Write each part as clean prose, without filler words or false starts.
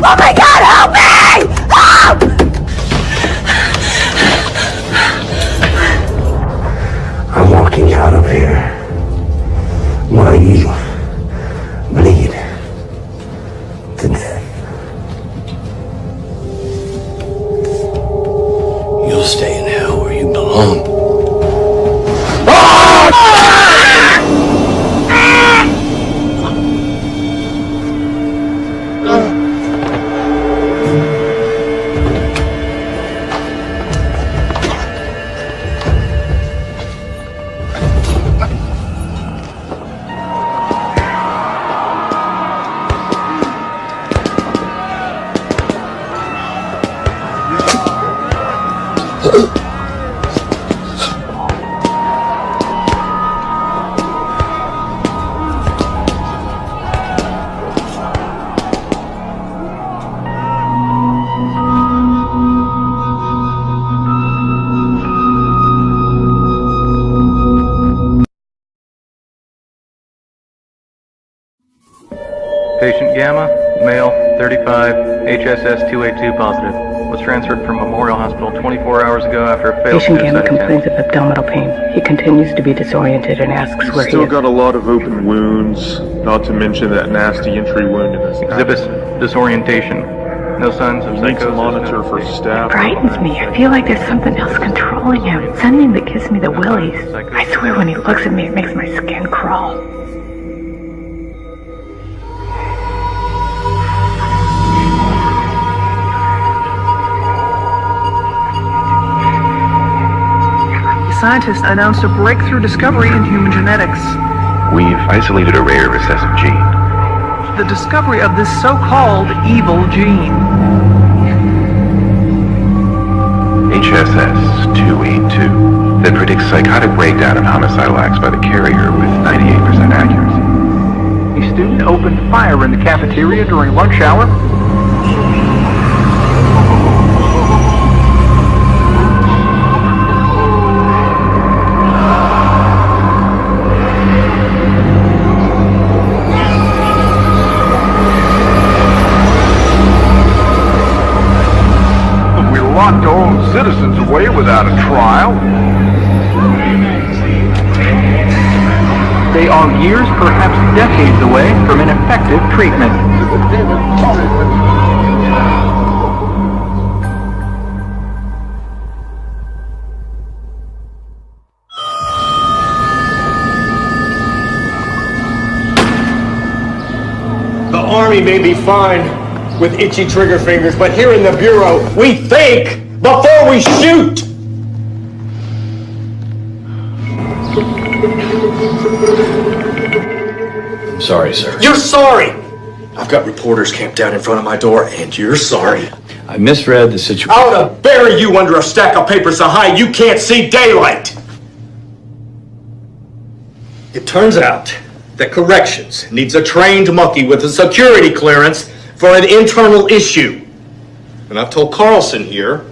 Oh my God, help me! Help! I'm walking out of here while you bleed to death. You'll stay in hell where you belong. Patient Gamma, male, 35, HSS 282 positive. Was transferred from Memorial Hospital 24 hours ago after a failed Patient Gamma suicide complains attempt. of abdominal pain. He continues to be disoriented and asks where he Still is. got a lot of open wounds, not to mention that nasty entry wound in his Exhibits abdomen. disorientation. No signs of Need to psychosis. monitor for staph. Frightens me. I feel like there's something else controlling him. Something that gives me the willies. I swear when he looks at me, it makes my skin crawl. Scientists announced a breakthrough discovery in human genetics. We've isolated a rare recessive gene. The discovery of this so-called evil gene. HSS-282 that predicts psychotic breakdown and homicidal acts by the carrier with 98% accuracy. A student opened fire in the cafeteria during lunch hour. Locked our own citizens away without a trial. They are years, perhaps decades away from an effective treatment. The Army may be fine with itchy trigger fingers, but here in the Bureau, we think before we shoot! I'm sorry, sir. You're sorry! I've got reporters camped out in front of my door, and you're sorry. I misread the situation. I ought to bury you under a stack of papers so high you can't see daylight! It turns out that corrections needs a trained monkey with a security clearance for an internal issue. And I've told Carlson here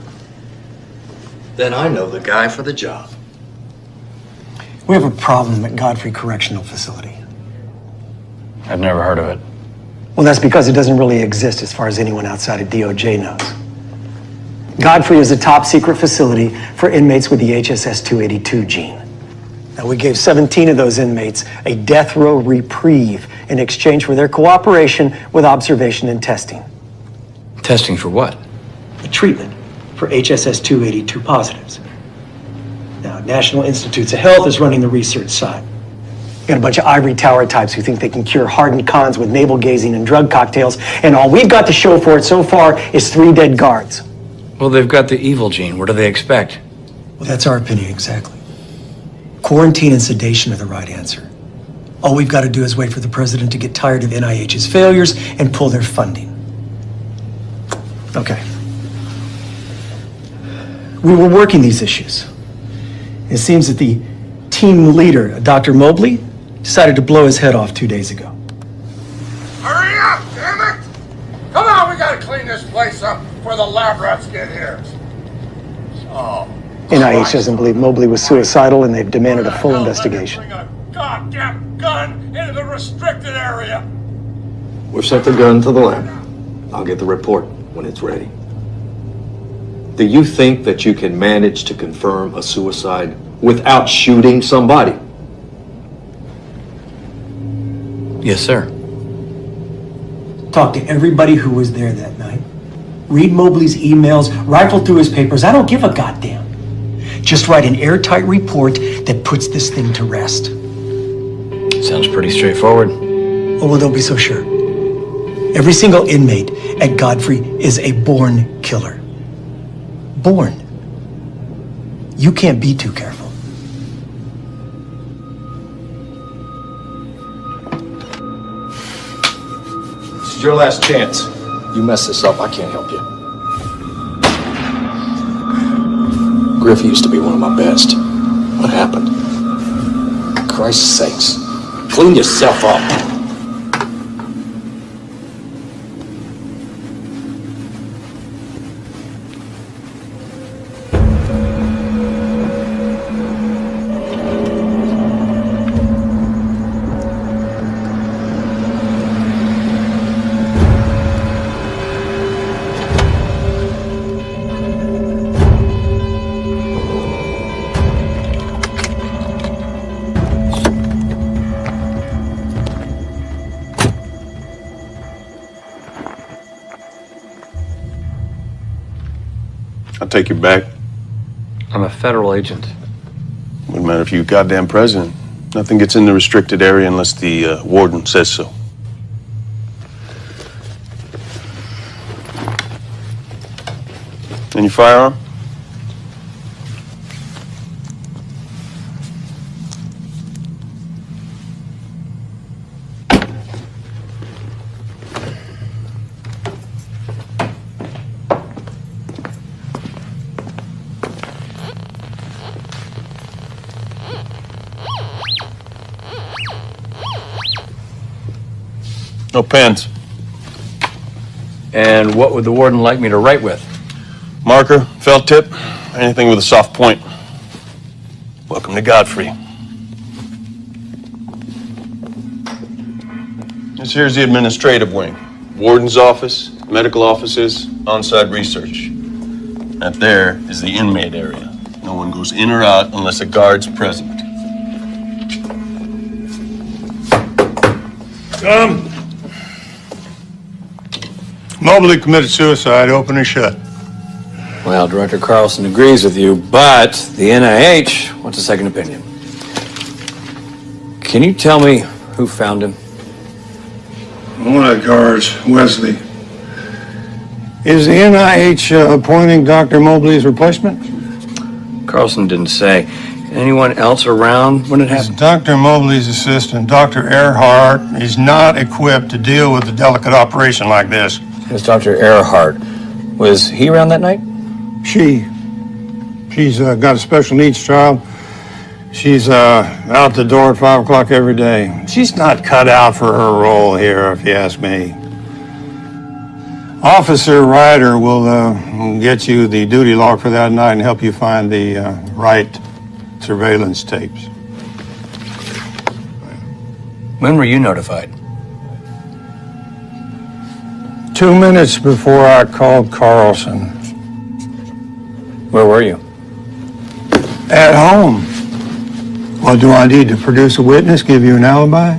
that I know the guy for the job. We have a problem at Godfrey Correctional Facility. I've never heard of it. Well, that's because it doesn't really exist as far as anyone outside of DOJ knows. Godfrey is a top secret facility for inmates with the HSS-282 gene. Now, we gave 17 of those inmates a death row reprieve in exchange for their cooperation with observation and testing. Testing for what? A treatment for HSS-282 positives. Now, National Institutes of Health is running the research side. You got a bunch of ivory tower types who think they can cure hardened cons with navel gazing and drug cocktails, and all we've got to show for it so far is 3 dead guards. Well, they've got the evil gene. What do they expect? Well, that's our opinion exactly. Quarantine and sedation are the right answer. All we've got to do is wait for the president to get tired of NIH's failures and pull their funding. Okay. We were working these issues. It seems that the team leader, Dr. Mobley, decided to blow his head off 2 days ago. Hurry up, damn it! Come on, we gotta clean this place up before the lab rats get here. Oh. NIH doesn't believe Mobley was suicidal, and they've demanded a full investigation. Bring a goddamn gun into the restricted area. We've sent the gun to the lab. I'll get the report when it's ready. Do you think that you can manage to confirm a suicide without shooting somebody? Yes, sir. Talk to everybody who was there that night. Read Mobley's emails, rifle through his papers. I don't give a goddamn. Just write an airtight report that puts this thing to rest. Sounds pretty straightforward. Oh, well, don't be so sure. Every single inmate at Godfrey is a born killer. Born. You can't be too careful. This is your last chance. You mess this up, I can't help you. Griff used to be one of my best. What happened? For Christ's sakes, clean yourself up. I'll take you back. I'm a federal agent. Wouldn't matter if you're goddamn president. Nothing gets in the restricted area unless the warden says so. And your firearm? No pens. And what would the warden like me to write with? Marker, felt tip, anything with a soft point. Welcome to Godfrey. This here's the administrative wing. Warden's office, medical offices, on-site research. That there is the inmate area. No one goes in or out unless a guard's present. Come. Mobley committed suicide, open and shut. Well, Director Carlson agrees with you, but the NIH wants a second opinion. Can you tell me who found him? One of the guards, Wesley. Is the NIH appointing Dr. Mobley's replacement? Carlson didn't say. Anyone else around when it happened? Dr. Mobley's assistant, Dr. Earhart, is not equipped to deal with a delicate operation like this. It was Dr. Earhart. Was he around that night? She's got a special needs child. She's out the door at 5 o'clock every day. She's not cut out for her role here, if you ask me. Officer Ryder will get you the duty log for that night and help you find the right surveillance tapes. When were you notified? 2 minutes before I called Carlson. Where were you? At home. What do I need to produce a witness, give you an alibi?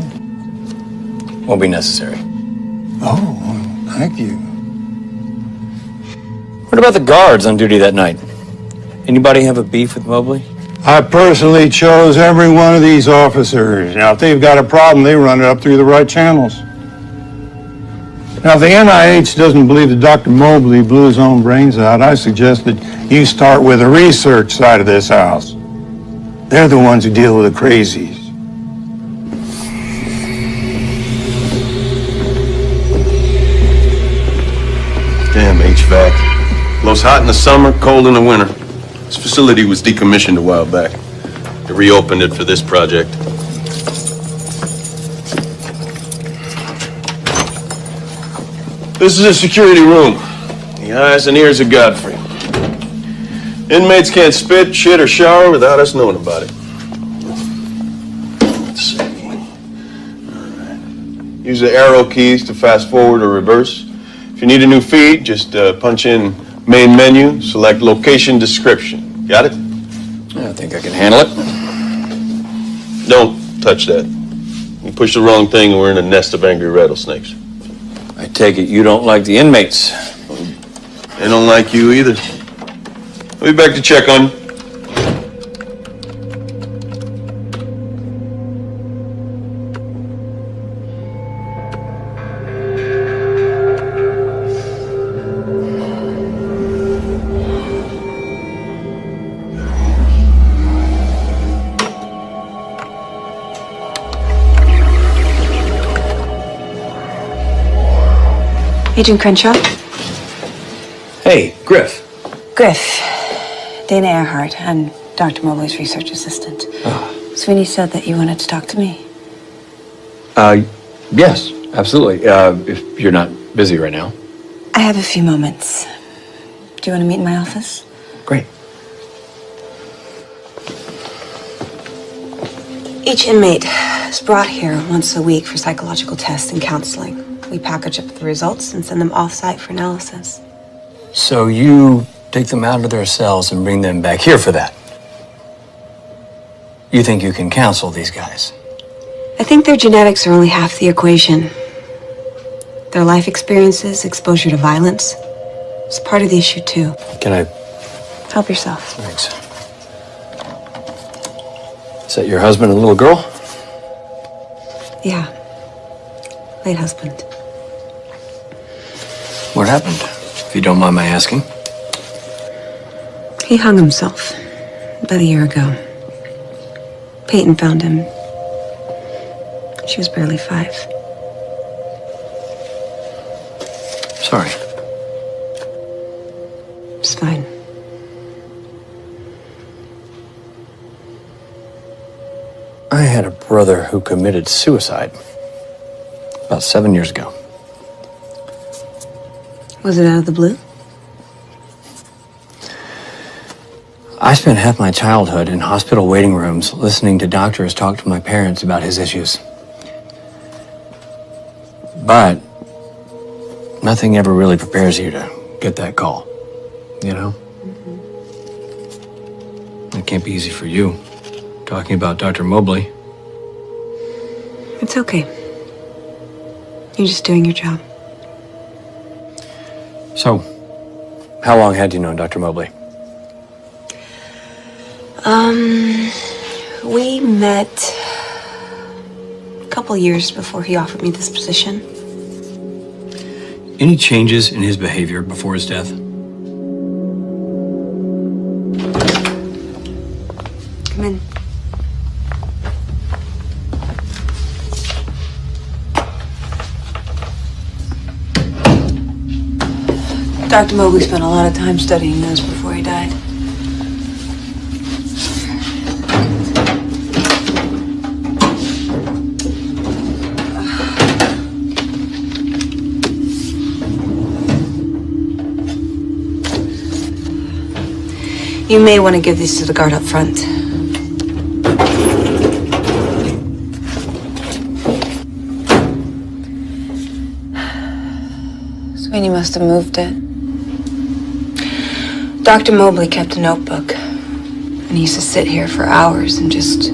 Won't be necessary. Oh, thank you. What about the guards on duty that night? Anybody have a beef with Mobley? I personally chose every one of these officers. Now, if they've got a problem, they run it up through the right channels. Now, if the NIH doesn't believe that Dr. Mobley blew his own brains out, I suggest that you start with the research side of this house. They're the ones who deal with the crazies. Damn HVAC. Blows hot in the summer, cold in the winter. This facility was decommissioned a while back. They reopened it for this project. This is a security room. The eyes and ears of Godfrey. Inmates can't spit, shit, or shower without us knowing about it. Let's see. All right. Use the arrow keys to fast forward or reverse. If you need a new feed, just punch in main menu, select location description. Got it? I think I can handle it. Don't touch that. You push the wrong thing and we're in a nest of angry rattlesnakes. I take it you don't like the inmates. They don't like you either. I'll be back to check on you. Agent Crenshaw? Hey, Griff. Griff. Dana Earhart. I'm Dr. Mobley's research assistant. Sweeney said that you wanted to talk to me. Yes, absolutely. If you're not busy right now. I have a few moments. Do you want to meet in my office? Great. Each inmate is brought here once a week for psychological tests and counseling. We package up the results and send them off-site for analysis. So you take them out of their cells and bring them back here for that? You think you can counsel these guys? I think their genetics are only half the equation. Their life experiences, exposure to violence, is part of the issue too. Can I? Help yourself. Thanks. Is that your husband and little girl? Yeah. Late husband. What happened, if you don't mind my asking? He hung himself about a year ago. Peyton found him. She was barely 5. Sorry. It's fine. I had a brother who committed suicide about 7 years ago. Was it out of the blue? I spent half my childhood in hospital waiting rooms listening to doctors talk to my parents about his issues. But nothing ever really prepares you to get that call, you know? It can't be easy for you, talking about Dr. Mobley. It's okay. You're just doing your job. So, how long had you known Dr. Mobley? We met a couple years before he offered me this position. Any changes in his behavior before his death? Come in. Dr. Mobley spent a lot of time studying those before he died. You may want to give these to the guard up front. Sweeney must have moved it. Dr. Mobley kept a notebook, and he used to sit here for hours and just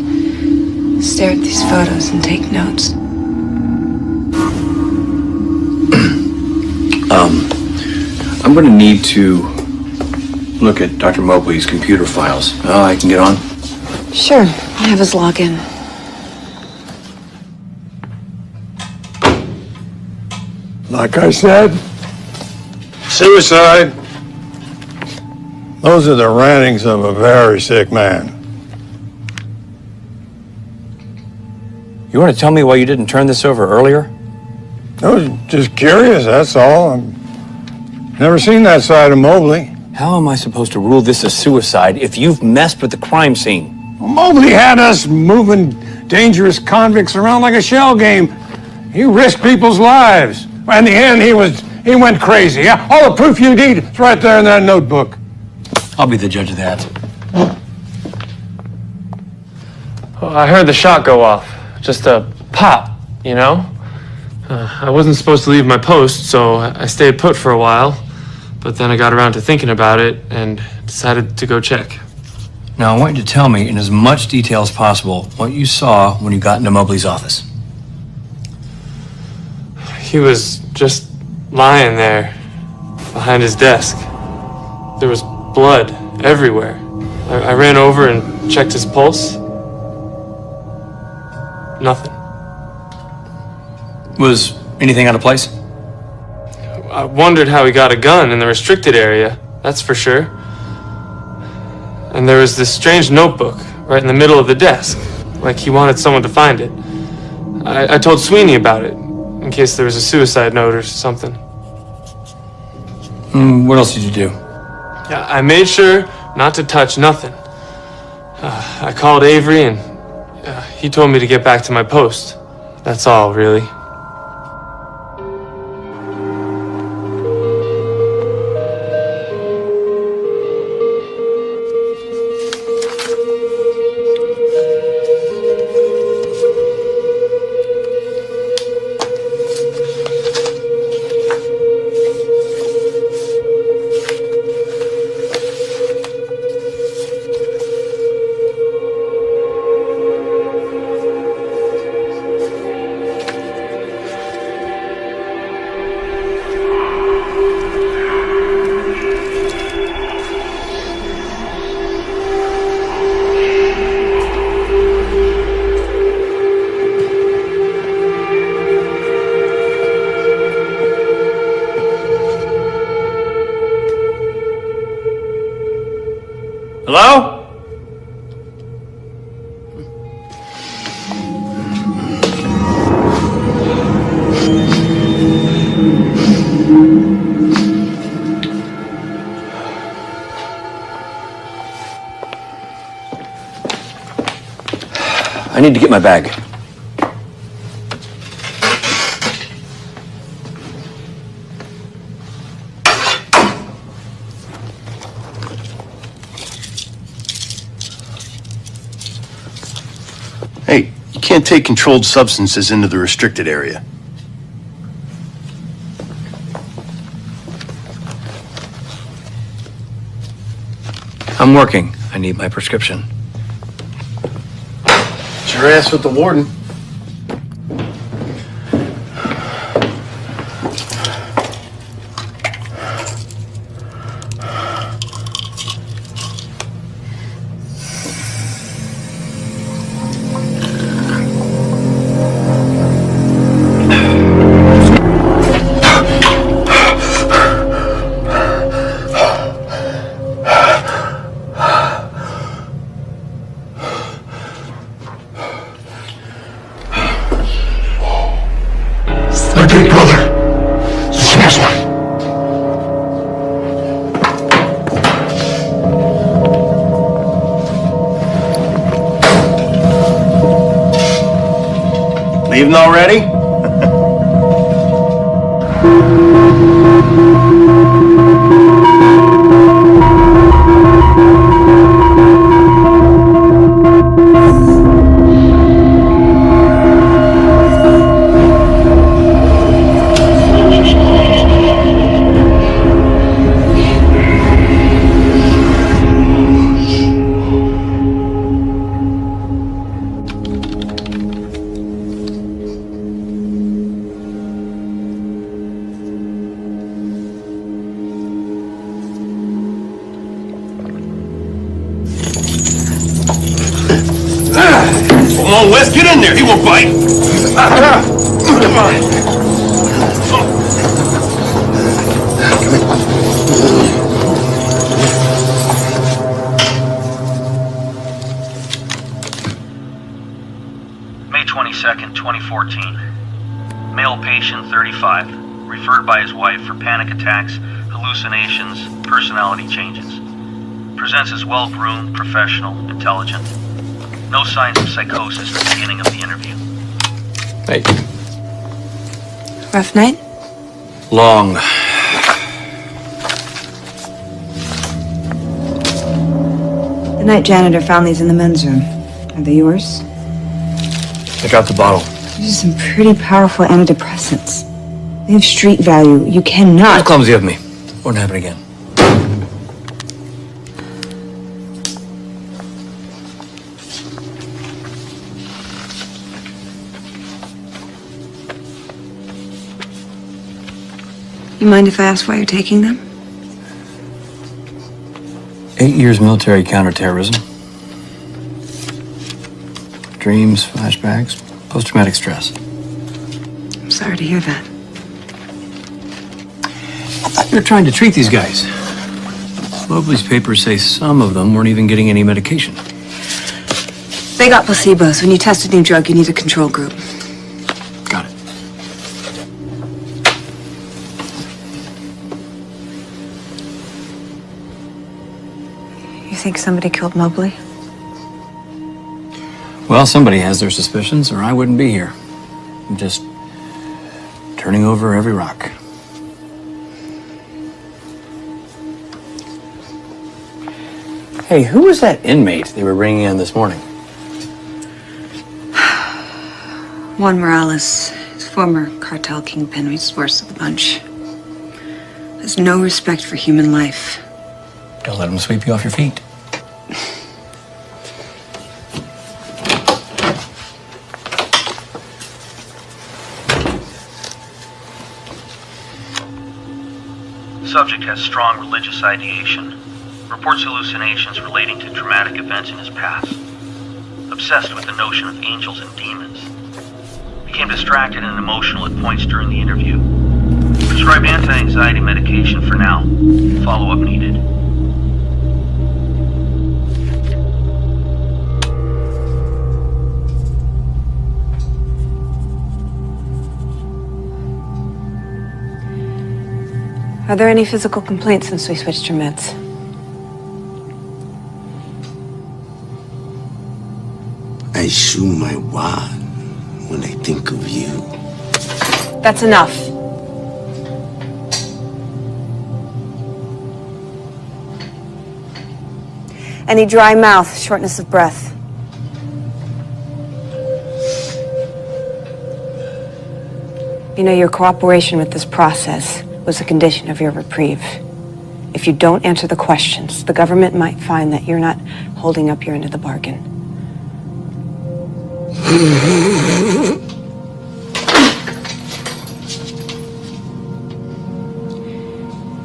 stare at these photos and take notes. I'm going to need to look at Dr. Mobley's computer files. Oh, I can get on? Sure, I have his login. Like I said, suicide. Those are the rantings of a very sick man. You want to tell me why you didn't turn this over earlier? I was just curious, that's all. I've never seen that side of Mobley. How am I supposed to rule this as suicide if you've messed with the crime scene? Well, Mobley had us moving dangerous convicts around like a shell game. He risked people's lives. In the end, he went crazy. Yeah, all the proof you need is right there in that notebook. I'll be the judge of that. Well, I heard the shot go off. Just a pop, you know? I wasn't supposed to leave my post, so I stayed put for a while. But then I got around to thinking about it and decided to go check. Now, I want you to tell me in as much detail as possible what you saw when you got into Mobley's office. He was just lying there behind his desk. There was blood everywhere. I ran over and checked his pulse. Nothing. Was anything out of place? I wondered how he got a gun in the restricted area, that's for sure. And there was this strange notebook right in the middle of the desk, like he wanted someone to find it. I told Sweeney about it, in case there was a suicide note or something. What else did you do? Yeah, I made sure not to touch nothing. I called Avery and he told me to get back to my post. That's all, really. Hello? I need to get my bag. Hey, you can't take controlled substances into the restricted area. I'm working. I need my prescription. It's your ass with the warden. My big brother. Smash one. Leaving already? Come on, Wes, get in there. He won't bite. Come on. May 22nd, 2014. Male patient 35, referred by his wife for panic attacks, hallucinations, personality changes. Presents as well-groomed, professional, intelligent. No signs of psychosis at the beginning of the interview. Hey. Rough night? Long. The night janitor found these in the men's room. Are they yours? I got the bottle. These are some pretty powerful antidepressants. They have street value. You cannot... That was clumsy of me. Won't happen again. You mind if I ask why you're taking them? 8 years military counterterrorism. Dreams, flashbacks, post-traumatic stress. I'm sorry to hear that. I thought you were trying to treat these guys. Mobley's papers say some of them weren't even getting any medication. They got placebos. When you test a new drug, you need a control group. Got it. You think somebody killed Mobley? Well, somebody has their suspicions, or I wouldn't be here. I'm just turning over every rock. Hey, who was that inmate they were bringing in this morning? Juan Morales, his former cartel kingpin, he's the worst of the bunch. Has no respect for human life. Don't let him sweep you off your feet. Subject has strong religious ideation. Reports hallucinations relating to traumatic events in his past. Obsessed with the notion of angels and demons. Became distracted and emotional at points during the interview. Prescribed anti-anxiety medication for now. Follow-up needed. Are there any physical complaints since we switched your meds? I chew my wad when I think of you. That's enough. Any dry mouth, shortness of breath? You know, your cooperation with this process was a condition of your reprieve. If you don't answer the questions, the government might find that you're not holding up your end of the bargain.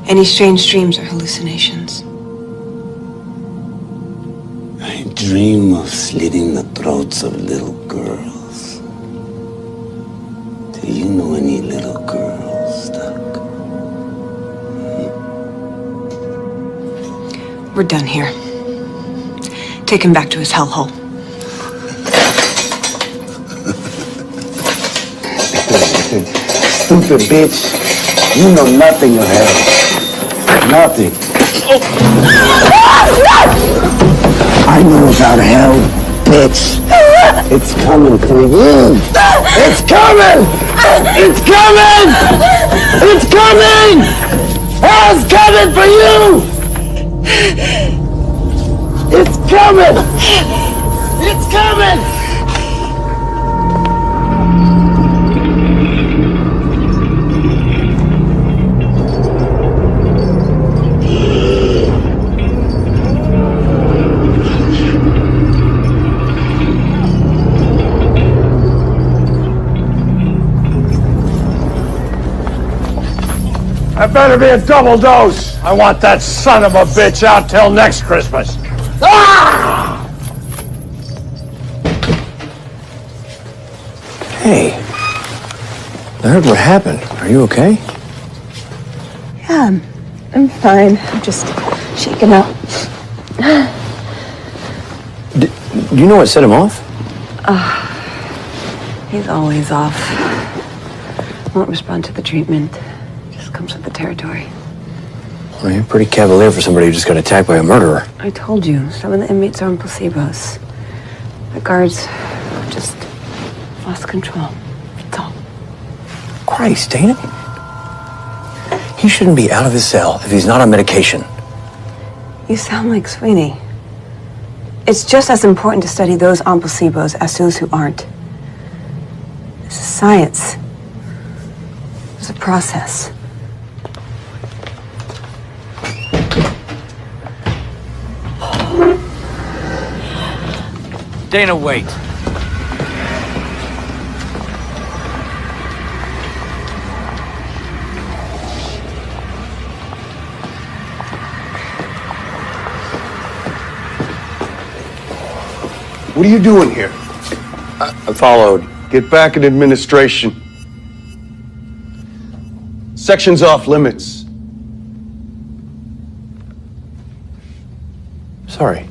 Any strange dreams or hallucinations? I dream of slitting the throats of little girls. Do you know any little girls, Doc? We're done here. Take him back to his hellhole. Stupid bitch. You know nothing of hell. Nothing. I know about hell, bitch. It's coming for you. It's coming! It's coming! It's coming! Hell's coming for you! It's coming! It's coming! That better be a double dose. I want that son of a bitch out till next Christmas. Ah! Hey, I heard what happened. Are you okay? Yeah, I'm fine. I'm just shaken up. Do you know what set him off? He's always off. Won't respond to the treatment. Just comes with the territory. Well, you're pretty cavalier for somebody who just got attacked by a murderer. I told you, some of the inmates are on placebos. The guards just lost control. That's all. Christ, ain't it? He shouldn't be out of his cell if he's not on medication. You sound like Sweeney. It's just as important to study those on placebos as those who aren't. science. It was a process. Dana, wait. What are you doing here? I followed. Get back in administration. Section's off limits. Sorry.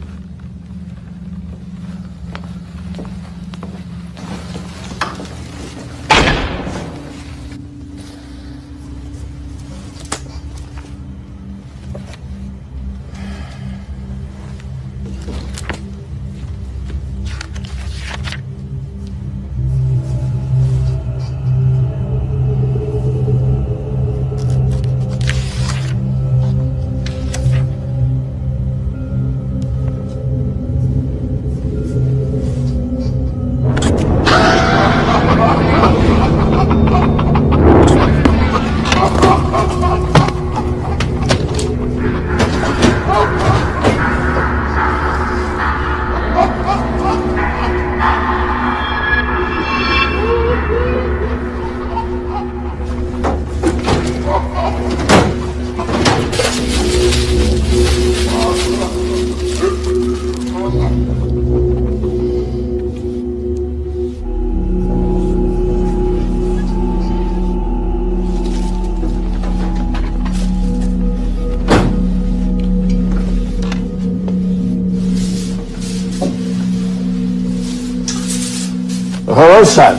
Hello, son.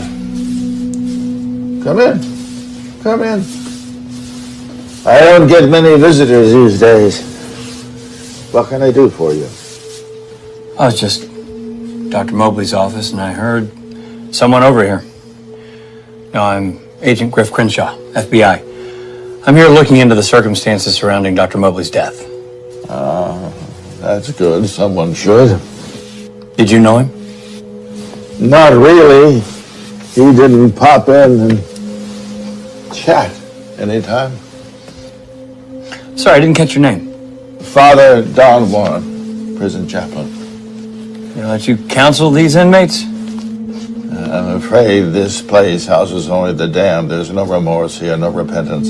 Come in. Come in. I don't get many visitors these days. What can I do for you? I was just Dr. Mobley's office, and I heard someone over here. No, I'm Agent Griff Crenshaw, FBI. I'm here looking into the circumstances surrounding Dr. Mobley's death. That's good. Someone should. Did you know him? Not really. He didn't pop in and chat anytime. Sorry, I didn't catch your name. Father Don Warren, prison chaplain. They let you counsel these inmates? I'm afraid this place houses only the damned. There's no remorse here, no repentance.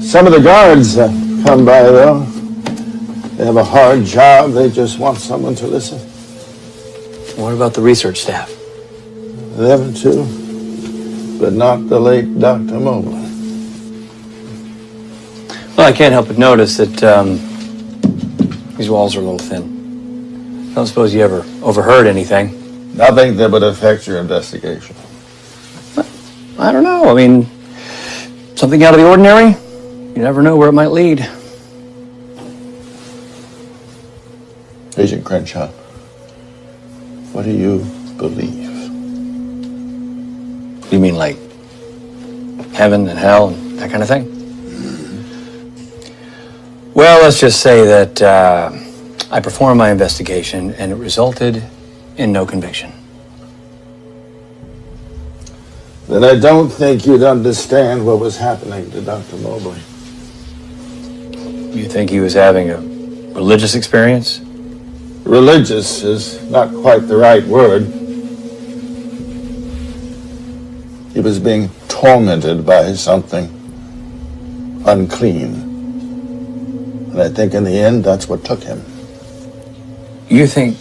Some of the guards come by, though. They have a hard job. They just want someone to listen. What about the research staff? Them too, but not the late Dr. Mobley. Well, I can't help but notice that these walls are a little thin. I don't suppose you ever overheard anything? Nothing that would affect your investigation. I don't know. I mean, something out of the ordinary? You never know where it might lead. Agent Crenshaw, what do you believe? You mean like heaven and hell and that kind of thing? Well, let's just say that I performed my investigation and it resulted in no conviction. Then I don't think you'd understand what was happening to Dr. Mobley. You think he was having a religious experience? Religious is not quite the right word. He was being tormented by something unclean. And I think in the end, that's what took him. You think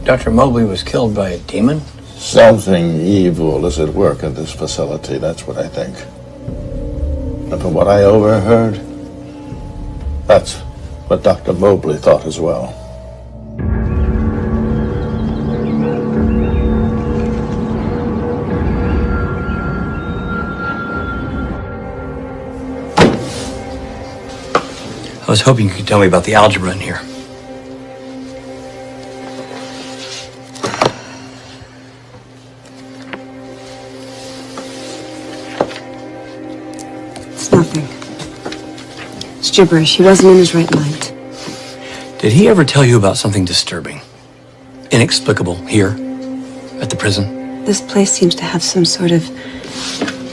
Dr. Mobley was killed by a demon? Something evil is at work in this facility, that's what I think. And from what I overheard, that's what Dr. Mobley thought as well. I was hoping you could tell me about the algebra in here. It's nothing. It's gibberish. He wasn't in his right mind. Did he ever tell you about something disturbing, inexplicable here at the prison? This place seems to have some sort of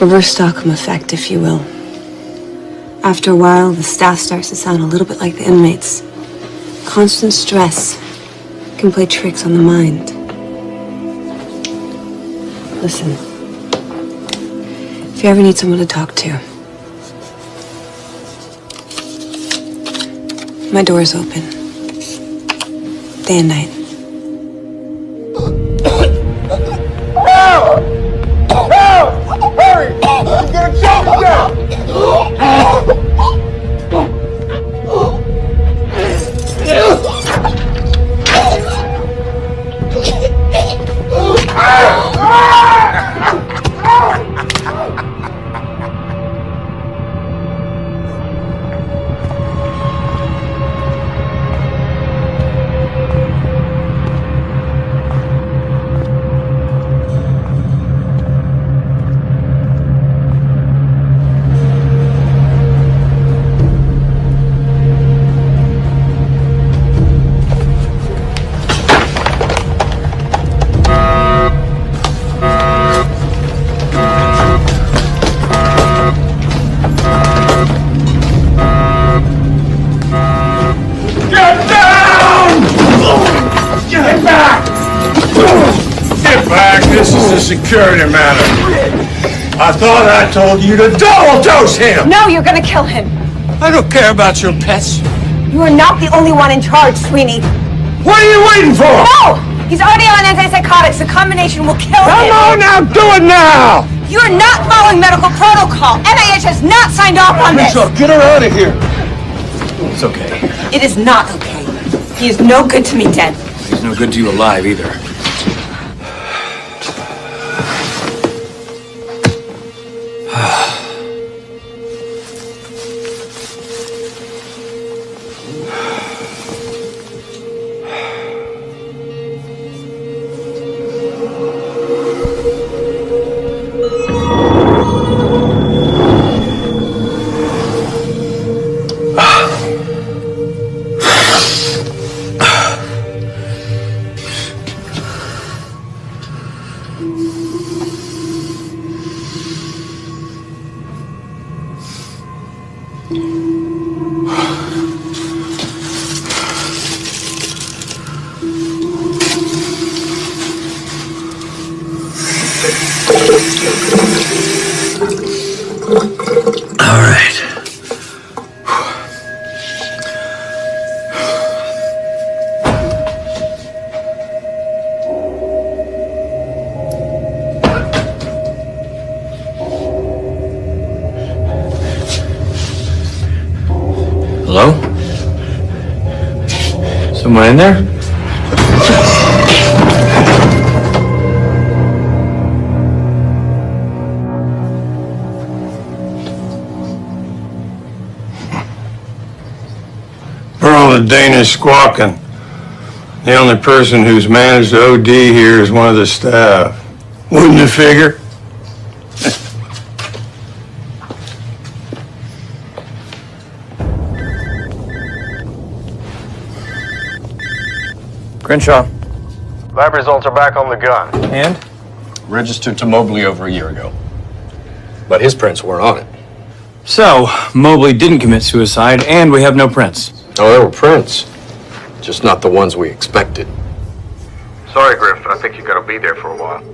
reverse Stockholm effect, if you will. After a while, the staff starts to sound a little bit like the inmates. Constant stress can play tricks on the mind. Listen, if you ever need someone to talk to, my door's open, day and night. Hurry! He's gonna choke Security matter. I thought I told you to double dose him! No, you're gonna kill him. I don't care about your pets. You are not the only one in charge, Sweeney. What are you waiting for? No! He's already on antipsychotics. The combination will kill him. Come on now, do it now! You are not following medical protocol. NIH has not signed off on this. Get her out of here. It's okay. It is not okay. He is no good to me dead. He's no good to you alive either. Hello? Someone in there? Pearl the Danish squawking. The only person who's managed to OD here is one of the staff. Wouldn't you figure? Crenshaw. Lab results are back on the gun. And? Registered to Mobley over a year ago. But his prints weren't on it. So, Mobley didn't commit suicide, and we have no prints. Oh, there were prints. Just not the ones we expected. Sorry, Griff, but I think you gotta be there for a while.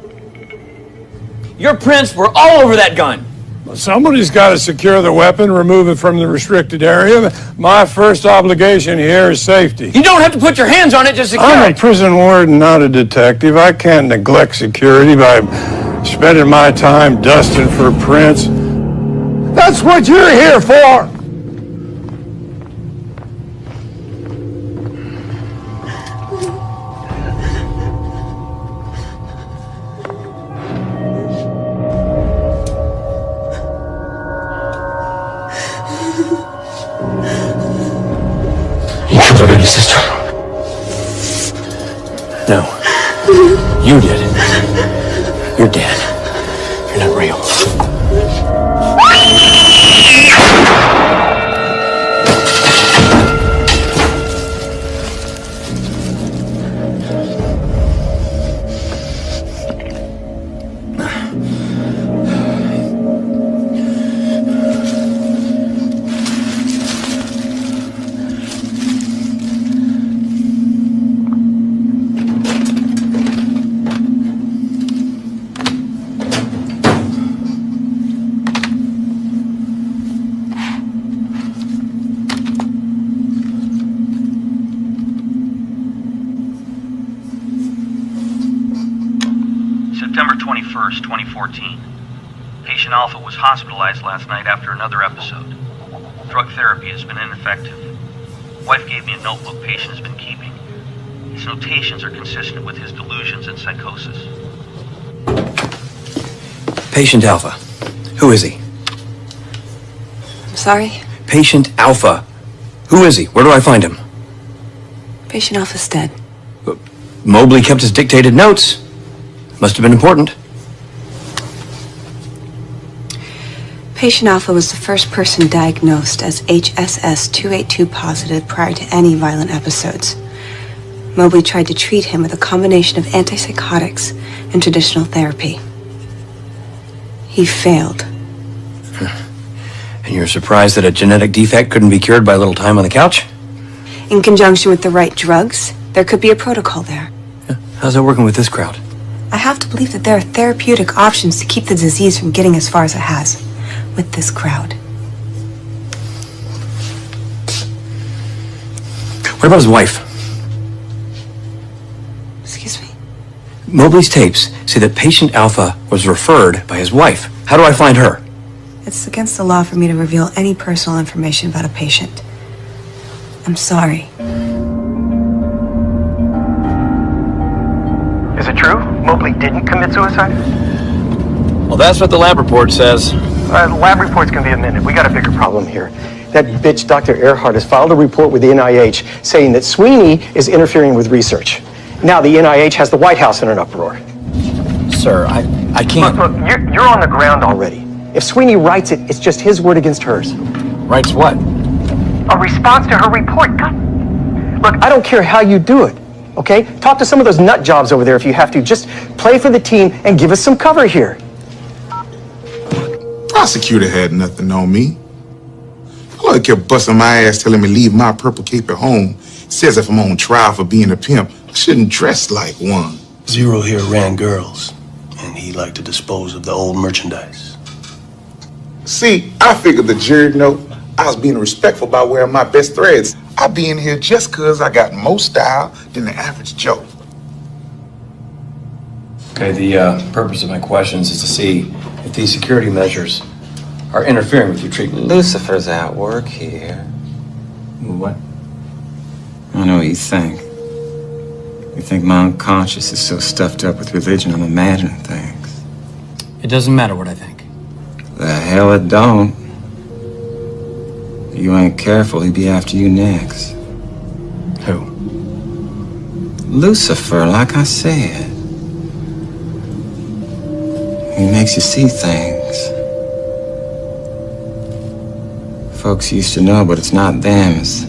Your prints were all over that gun. Somebody's got to secure the weapon, remove it from the restricted area. My first obligation here is safety. You don't have to put your hands on it to secure I'm a it. prison warden, not a detective. I can't neglect security by spending my time dusting for prints. That's what you're here for! Murdered your sister. No. You did. You're dead. You're not real. Patient Alpha was hospitalized last night after another episode. Drug therapy has been ineffective. Wife gave me a notebook patient has been keeping. His notations are consistent with his delusions and psychosis. Patient Alpha. Who is he? I'm sorry? Patient Alpha. Who is he? Where do I find him? Patient Alpha's dead. Mobley kept his dictated notes. Must have been important. Patient Alpha was the first person diagnosed as HSS 282 positive prior to any violent episodes. Mobley tried to treat him with a combination of antipsychotics and traditional therapy. He failed. And you're surprised that a genetic defect couldn't be cured by a little time on the couch? In conjunction with the right drugs, there could be a protocol there. How's that working with this crowd? I have to believe that there are therapeutic options to keep the disease from getting as far as it has with this crowd. What about his wife? Excuse me? Mobley's tapes say that Patient Alpha was referred by his wife. How do I find her? It's against the law for me to reveal any personal information about a patient. I'm sorry. Is it true? Mobley didn't commit suicide? Well, that's what the lab report says. Lab reports can be amended. We got a bigger problem here. That bitch, Dr. Earhart, has filed a report with the NIH saying that Sweeney is interfering with research. Now the NIH has the White House in an uproar. Sir, I can't... Look, you're on the ground already. If Sweeney writes it, it's just his word against hers. Writes what? A response to her report. God. Look, I don't care how you do it, okay? Talk to some of those nut jobs over there if you have to. Just play for the team and give us some cover here. Prosecutor had nothing on me. Lawyer kept busting my ass, telling me leave my purple cape at home. Says if I'm on trial for being a pimp, I shouldn't dress like one. Zero here ran girls, and he liked to dispose of the old merchandise. See, I figured the jury know I was being respectful by wearing my best threads. I be in here just cause I got more style than the average Joe. Okay, the purpose of my questions is to see if these security measures are interfering with your treatment. Lucifer's at work here. What? I know what you think. You think my unconscious is so stuffed up with religion I'm imagining things. It doesn't matter what I think. The hell it don't. If you ain't careful, he'd be after you next. Who? Lucifer, like I said. He makes you see things. Folks used to know, but it's not them. It's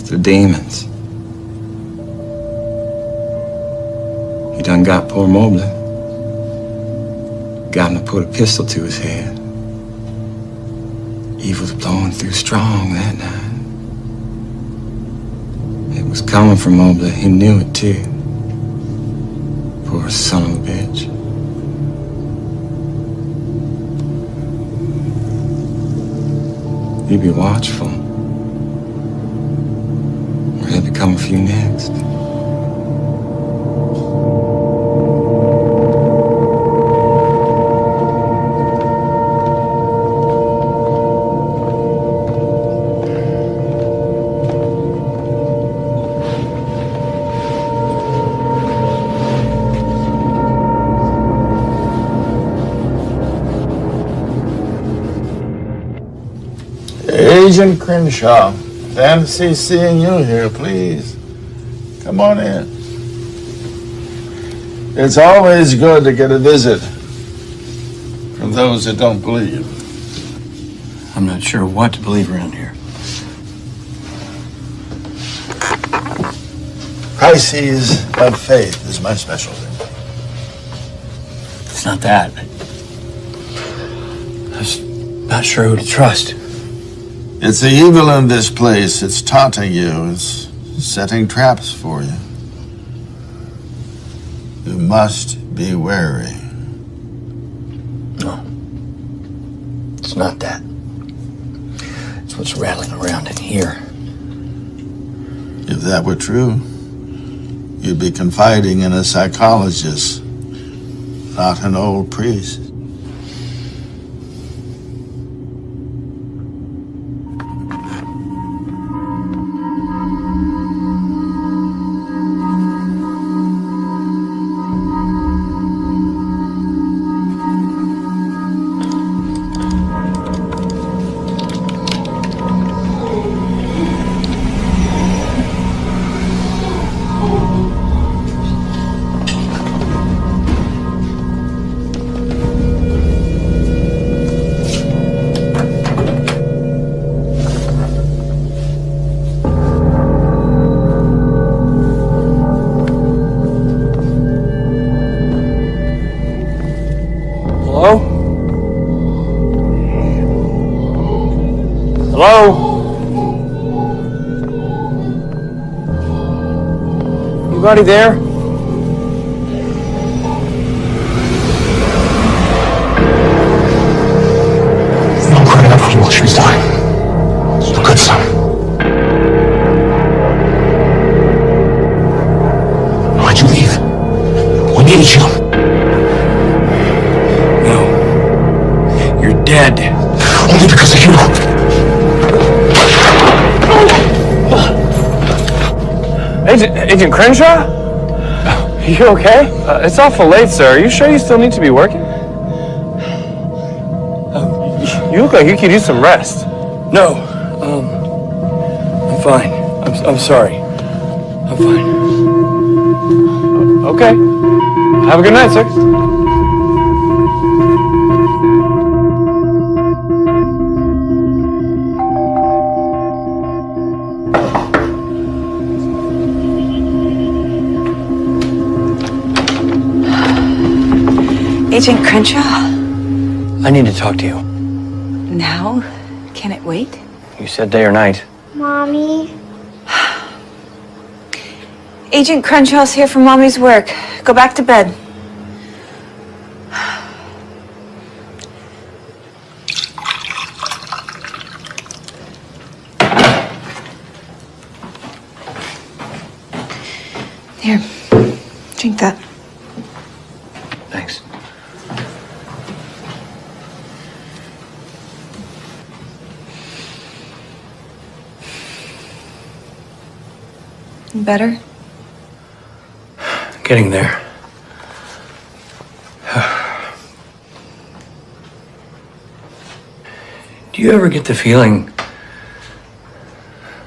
the demons. He done got poor Mobley. Got him to put a pistol to his head. Evil's blowing through strong that night. It was coming for Mobley. He knew it too. Poor son of a bitch. You be watchful, or he'll be coming for you next. Agent Crenshaw, fancy seeing you here, please. Come on in. It's always good to get a visit from those that don't believe. I'm not sure what to believe around here. Crises of faith is my specialty. It's not that. I'm just not sure who to trust. It's the evil in this place. It's taunting you. It's setting traps for you. You must be wary. No. It's not that. It's what's rattling around in here. If that were true, you'd be confiding in a psychologist, not an old priest. Hello? Hello? Anybody there? No credit for you while she was dying. You're a good son. Why'd you leave? We needed you. No. You're dead. Only because of you. Agent Crenshaw? You okay? It's awful late, sir. Are you sure you still need to be working? You look like you could use some rest. No. I'm fine. I'm sorry. I'm fine. Okay. Have a good night, sir. Agent Crenshaw? I need to talk to you. Now? Can it wait? You said day or night. Mommy? Agent Crenshaw's here for Mommy's work. Go back to bed. Here, drink that. Thanks. Better? Getting there. Do you ever get the feeling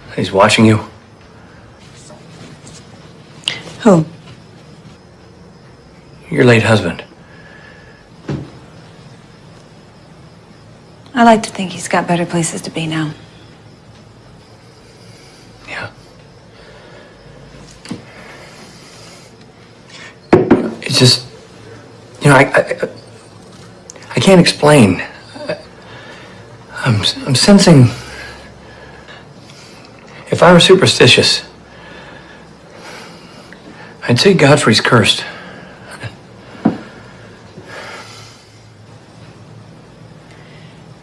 that he's watching you? Who? Your late husband. I like to think he's got better places to be now. Yeah. It's just, you know, I can't explain. I'm sensing. If I were superstitious, I'd say Godfrey's cursed.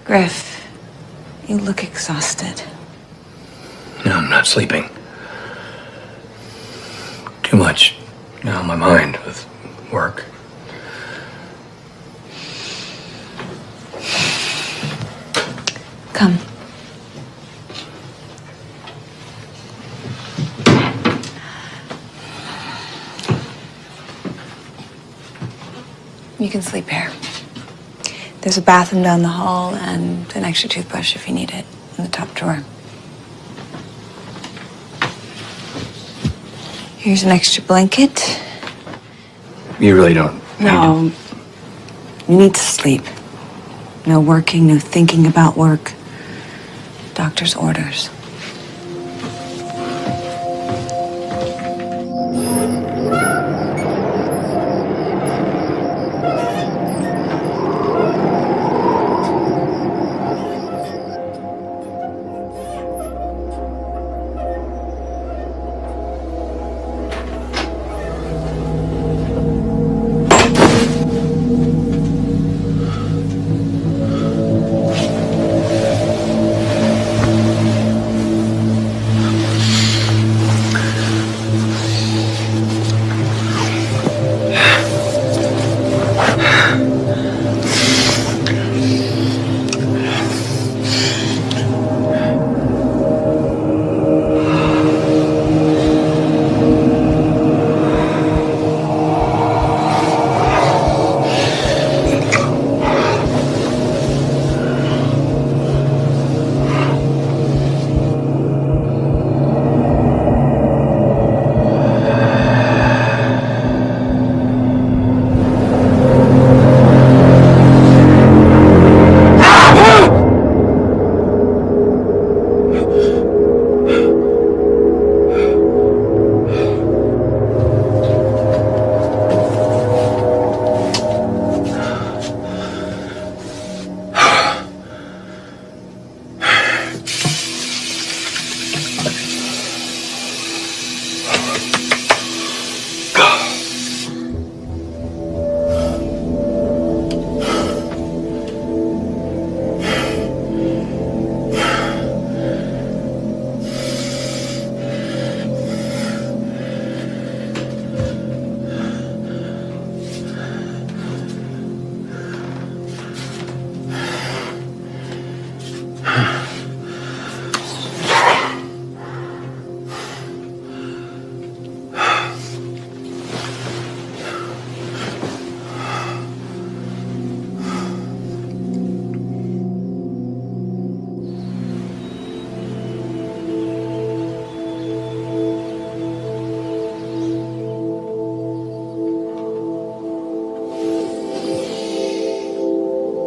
Griff, you look exhausted. No, I'm not sleeping. Too much on my mind with work. Come. You can sleep here. There's a bathroom down the hall and an extra toothbrush if you need it in the top drawer. Here's an extra blanket. You really don't. No. You need to sleep. No working, no thinking about work. Doctor's orders.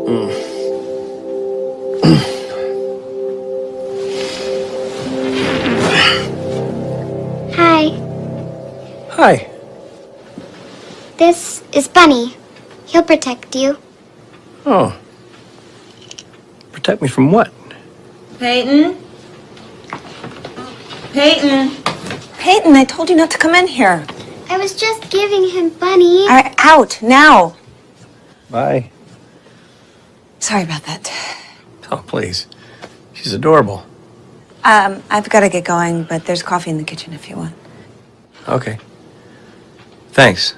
Hi. Hi. This is Bunny. He'll protect you. Oh. Protect me from what? Peyton? Peyton? Peyton, I told you not to come in here. I was just giving him Bunny. All right, out, now. Bye. Sorry about that. Oh, please. She's adorable. I've got to get going, but there's coffee in the kitchen if you want. Okay. Thanks.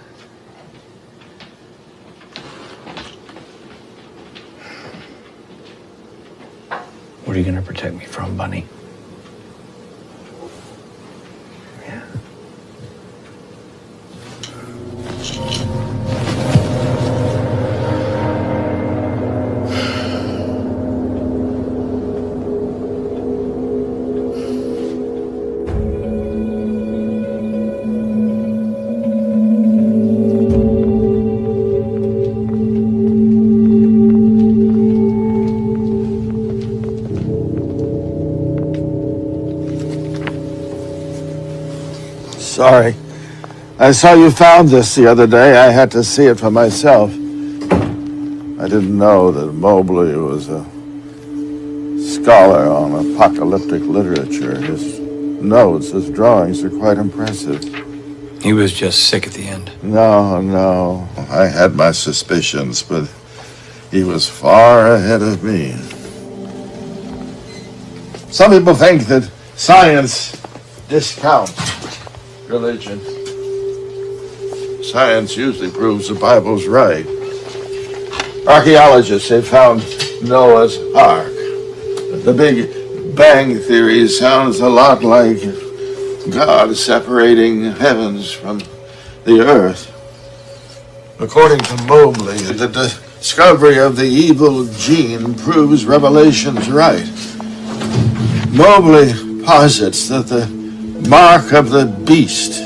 What are you going to protect me from, Bunny? Yeah. Sorry. I saw you found this the other day. I had to see it for myself. I didn't know that Mobley was a scholar on apocalyptic literature. His notes, his drawings are quite impressive. He was just sick at the end. No. I had my suspicions, but he was far ahead of me. Some people think that science discounts religion. Science usually proves the Bible's right. Archaeologists have found Noah's Ark. The Big Bang Theory sounds a lot like God separating heavens from the earth. According to Mobley, the discovery of the evil gene proves Revelation's right. Mobley posits that the mark of the beast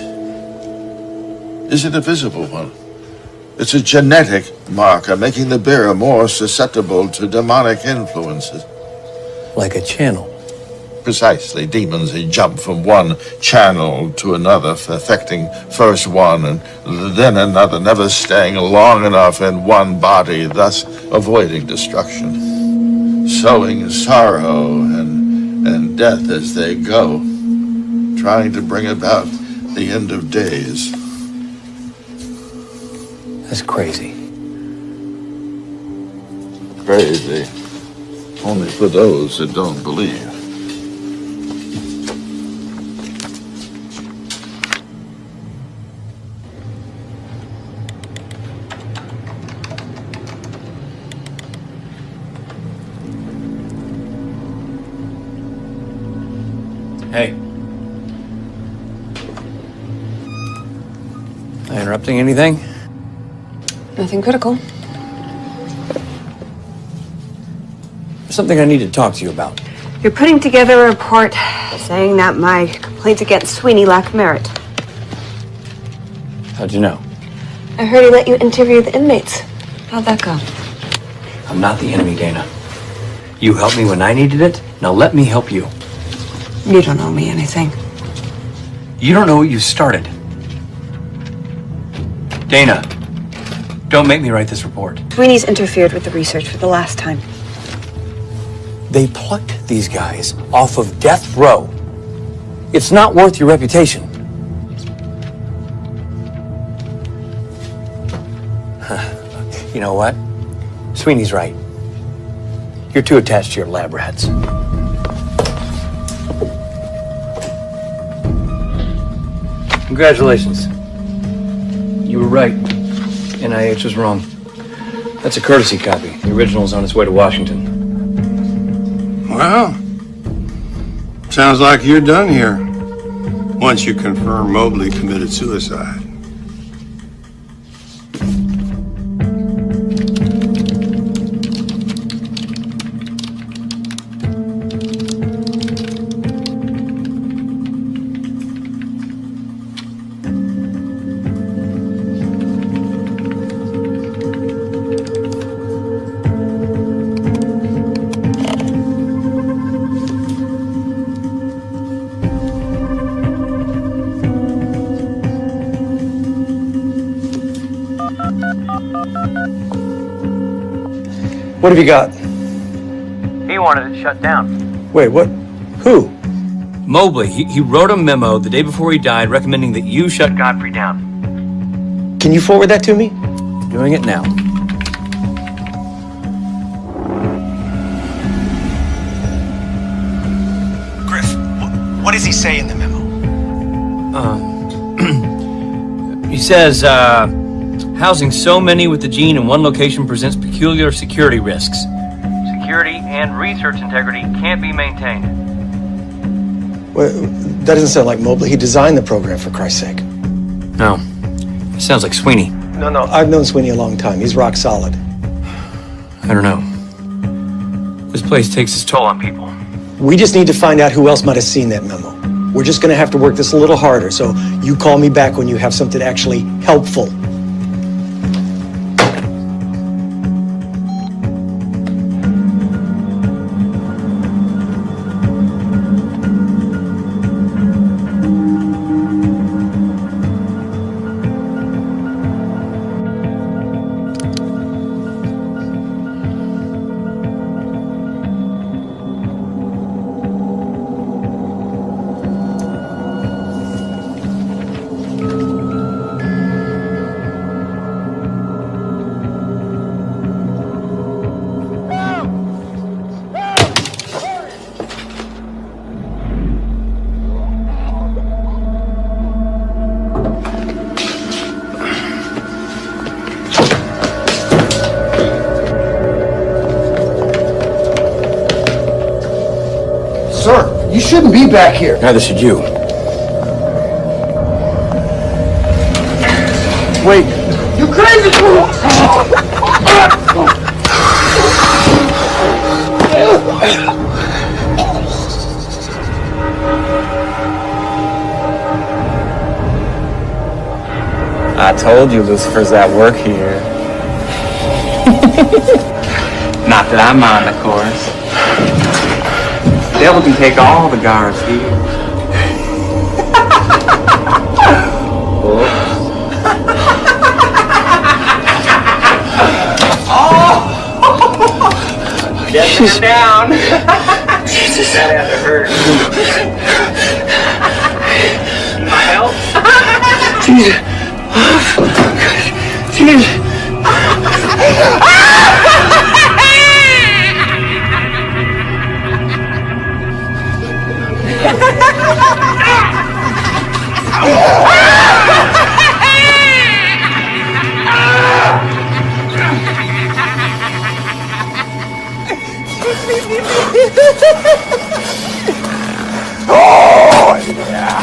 isn't a visible one. It's a genetic marker, making the bearer more susceptible to demonic influences. Like a channel. Precisely. Demons, they jump from one channel to another, affecting first one and then another, never staying long enough in one body, thus avoiding destruction. Sowing sorrow and death as they go, trying to bring about the end of days. That's crazy. Crazy. Only for those that don't believe. Hey. Am I interrupting anything? Nothing critical. There's something I need to talk to you about. You're putting together a report saying that my complaints against Sweeney lack merit. How'd you know? I heard he let you interview the inmates. How'd that go? I'm not the enemy, Dana. You helped me when I needed it. Now let me help you. You don't owe me anything. You don't know what you started. Dana, don't make me write this report. Sweeney's interfered with the research for the last time. They plucked these guys off of death row. It's not worth your reputation. You know what? Sweeney's right. You're too attached to your lab rats. Congratulations. You were right. NIH was wrong. That's a courtesy copy. The original's on its way to Washington. Well, sounds like you're done here. Once you confirm Mobley committed suicide. What have you got? He wanted it shut down. Wait, what? Who? Mobley, he wrote a memo the day before he died recommending that you shut Godfrey down. Can you forward that to me? Doing it now. Griff, what does he say in the memo? He says, housing so many with the gene in one location presents peculiar security risks. Security and research integrity can't be maintained. Well, that doesn't sound like Mobley. He designed the program, for Christ's sake. No. It sounds like Sweeney. No, I've known Sweeney a long time. He's rock solid. I don't know. This place takes its toll on people. We just need to find out who else might have seen that memo. We're just going to have to work this a little harder, so you call me back when you have something actually helpful. Sir, you shouldn't be back here. Neither should you. Wait. You crazy fool! I told you Lucifer's at work here. Not that I mind, of course. The devil can take all the guards here. Get him down. Jesus. That had to hurt. My help? Jesus. Jesus. Oh, yeah.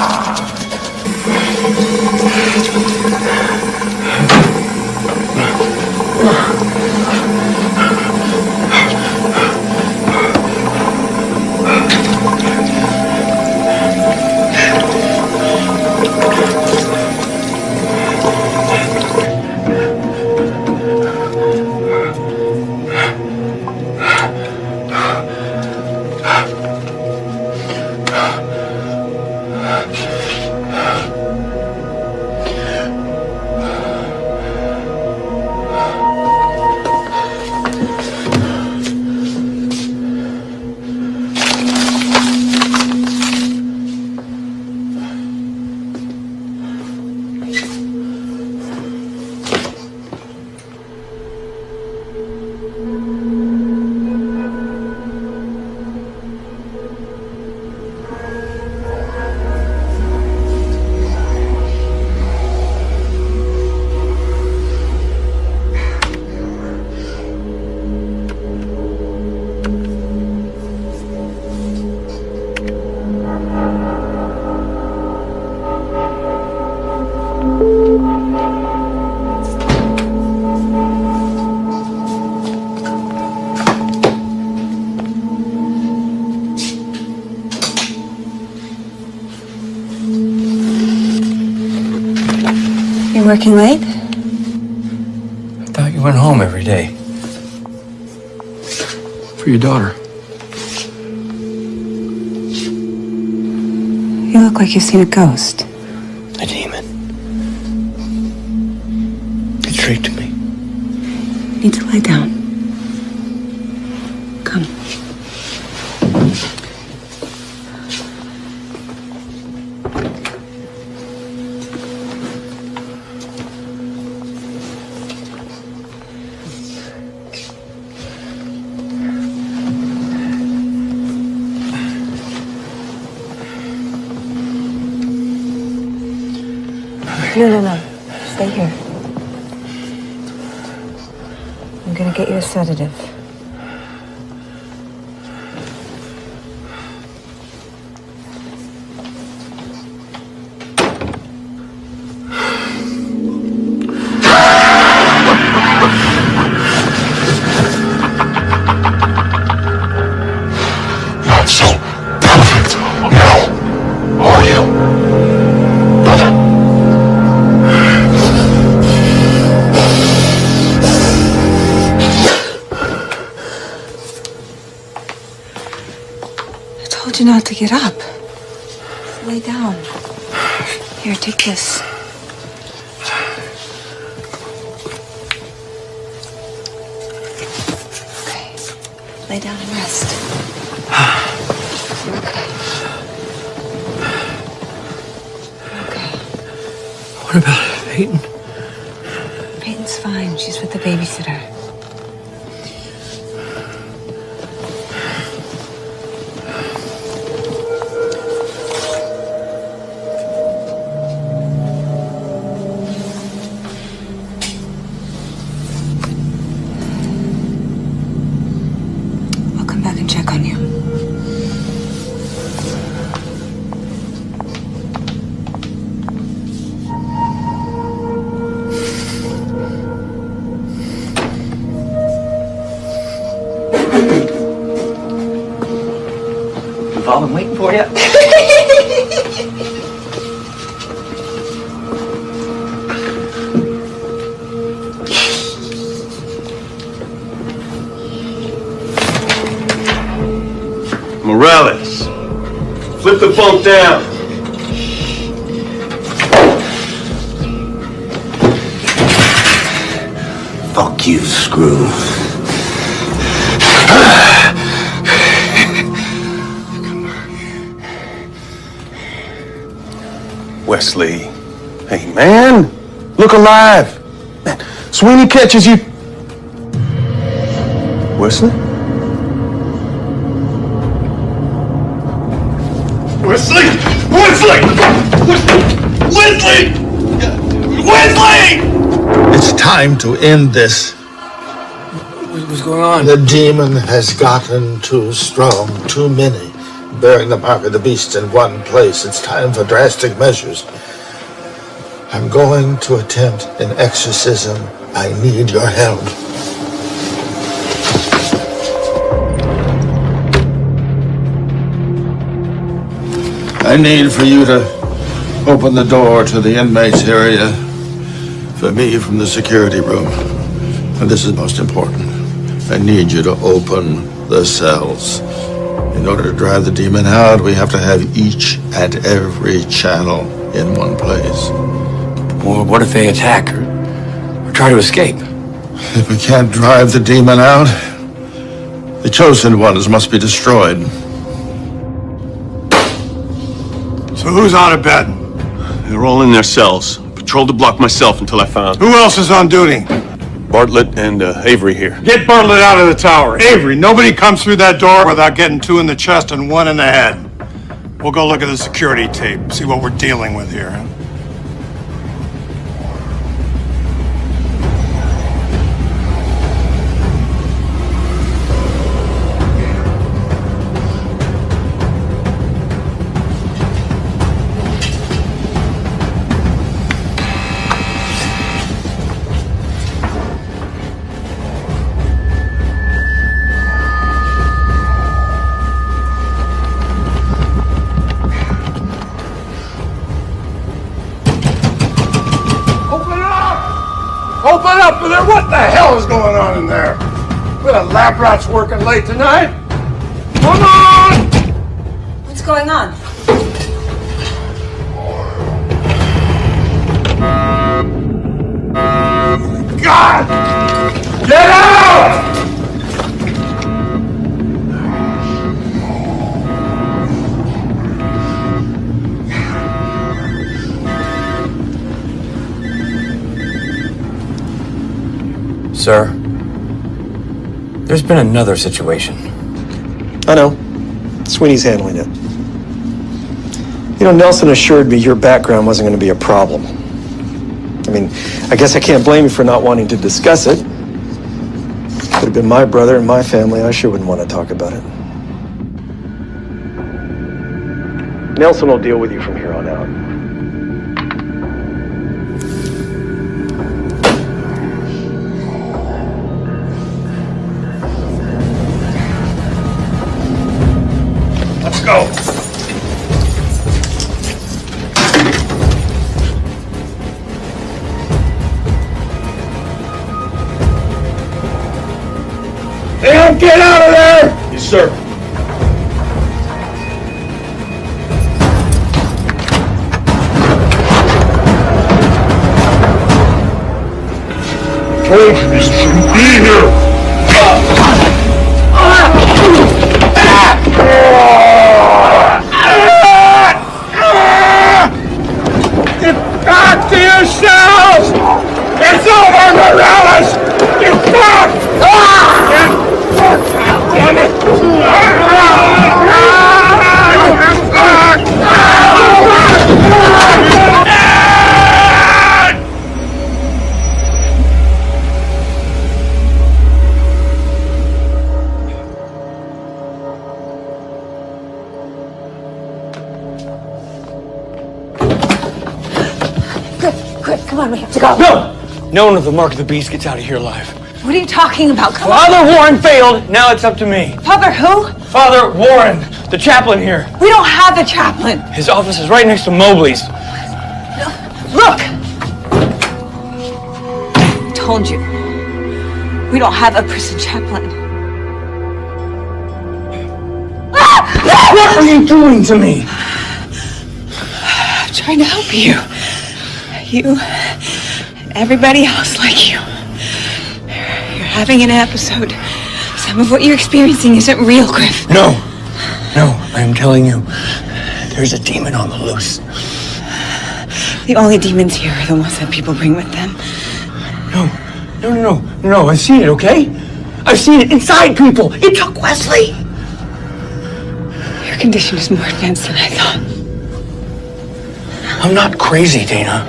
Working late? I thought you went home every day. For your daughter. You look like you've seen a ghost. A demon. It tricked me. You need to lie down. Come. No. Stay here. I'm gonna get you a sedative. Not so perfect now, are you, brother? I told you not to get up. Lay down. Here, take this. Okay. Lay down and rest. What about Peyton? Peyton's fine. She's with the babysitter. I'll come back and check on you. I've been waiting for you. Morales, flip the bunk down. Fuck you, Screw. Wesley, hey man, look alive. Man, Sweeney catches you. Wesley? Wesley! Wesley! Wesley! Wesley! It's time to end this. What's going on? The demon has gotten too strong, too many, bearing the mark of the beast in one place. It's time for drastic measures. I'm going to attempt an exorcism. I need your help. I need for you to open the door to the inmates area for me from the security room. And this is most important. I need you to open the cells. In order to drive the demon out, we have to have each and every channel in one place. Well, what if they attack or try to escape? If we can't drive the demon out, the chosen ones must be destroyed. So who's out of bed? They're all in their cells. Patrolled the block myself until I found Who else is on duty? Bartlett and Avery here. Get Bartlett out of the tower. Avery, nobody comes through that door without getting 2 in the chest and 1 in the head. We'll go look at the security tape, see what we're dealing with here. Open up in there! What the hell is going on in there? We got lab rats working late tonight. Come on! What's going on? God! Get out! Sir, there's been another situation. I know. Sweeney's handling it. You know, Nelson assured me your background wasn't going to be a problem. I mean, I guess I can't blame you for not wanting to discuss it. Could have been my brother and my family. I sure wouldn't want to talk about it. Nelson will deal with you from here on out. Let's go. Phim, get out of there! Yes, sir. Told you this shouldn't be here! Get back to yourselves! It's over, Morales! Get back! Get back! Damn it! Quick, come on, we have to go. No! No one with the mark of the beast gets out of here alive. What are you talking about? Come on. Father Warren failed, now it's up to me. Father who? Father Warren, the chaplain here. We don't have a chaplain. His office is right next to Mobley's. Look! I told you. We don't have a prison chaplain. What are you doing to me? I'm trying to help you. You, everybody else like you. You're having an episode. Some of what you're experiencing isn't real, Griff. No, I am telling you, there's a demon on the loose. The only demons here are the ones that people bring with them. No, I've seen it, okay? I've seen it inside people. It took Wesley. Your condition is more advanced than I thought. I'm not crazy, Dana.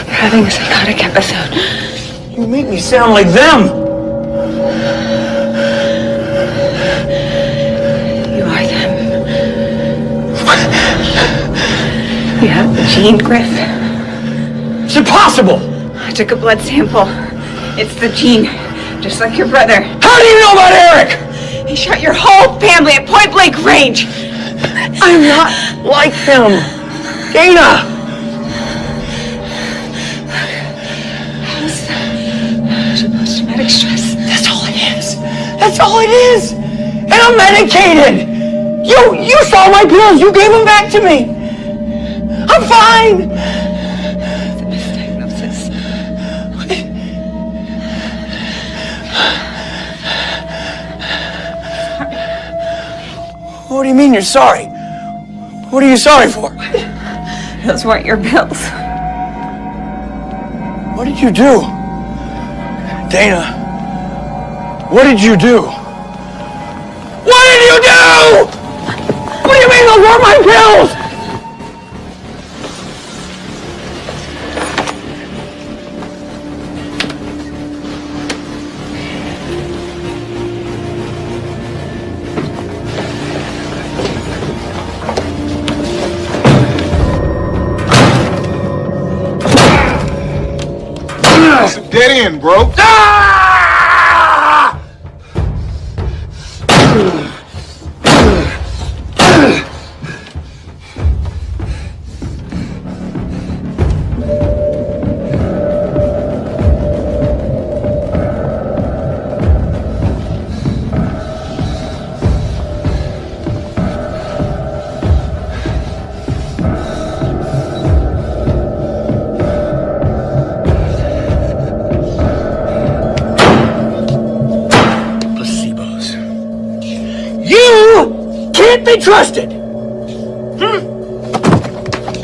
You're having a psychotic episode. You make me sound like them. You are them. You have the gene, Griff. It's impossible. I took a blood sample. It's the gene, just like your brother. How do you know about Eric? He shot your whole family at point-blank range. I'm not like him. Dana! Post-traumatic stress. That's all it is. That's all it is. And I'm medicated. You saw my pills. You gave them back to me. I'm fine. The misdiagnosis. What do you mean you're sorry? What are you sorry for? Those weren't your pills. What did you do? Dana, what did you do? What did you do? What do you mean those weren't my pills? It's a dead end, bro. Can't be trusted.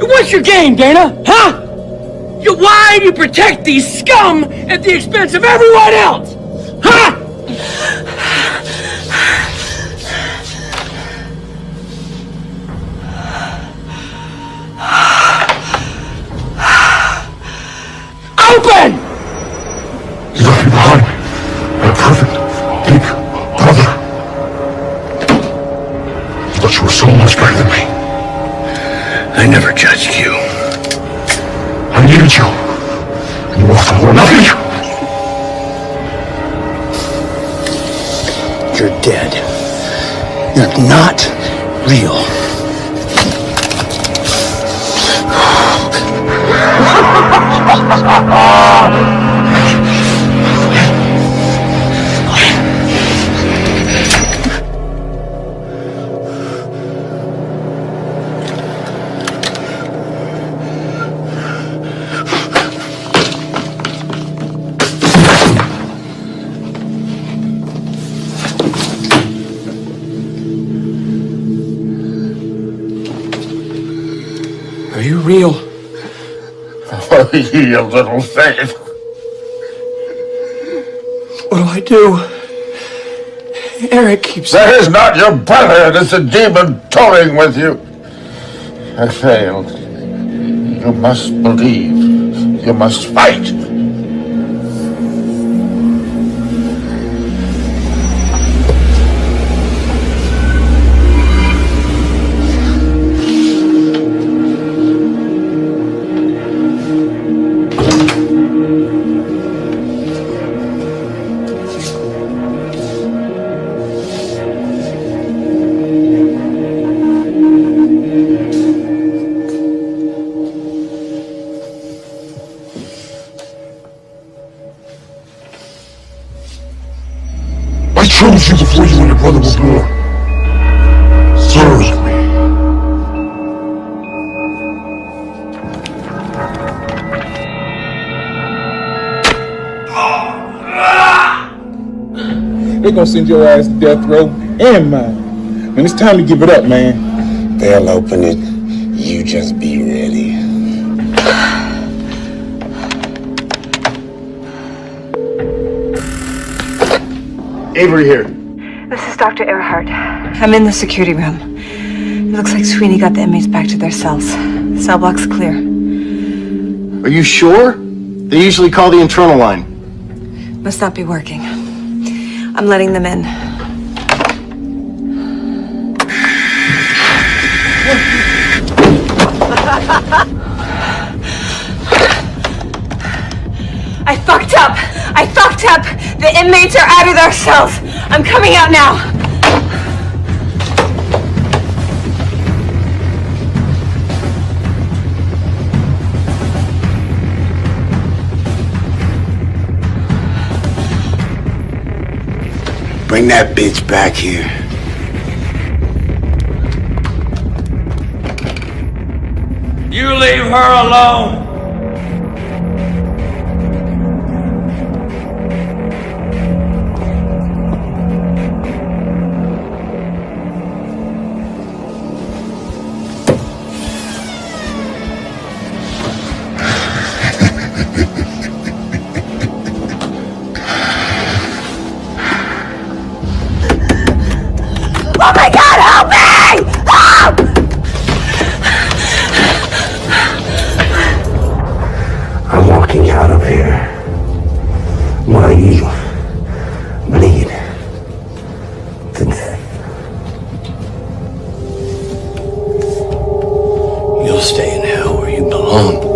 What's your game, Dana? Huh? Why do you protect these scum at the expense of everyone else? Huh? Open! You left me behind. My perfect, big brother. But you were so much better than me. I never judged you. I needed you. And you offered more nothing. You're dead. You're not real. Are you real? Oh, you little thing. What do I do? Eric keeps... That is not your brother. It is a demon toying with you. I failed. You must believe. You must fight. I chose you before you and your brother were born. Serve me. They're gonna send your ass to death row and mine. Man, it's time to give it up, man. They'll open it. You just be ready. Avery here. This is Dr. Earhart. I'm in the security room. It looks like Sweeney got the inmates back to their cells. The cell block's clear. Are you sure? They usually call the internal line. Must not be working. I'm letting them in. I fucked up! I fucked up! The inmates are out of their cells! I'm coming out now! Bring that bitch back here. You leave her alone! Oh my God, help me! Help! I'm walking out of here while you bleed to death. You'll stay in hell where you belong.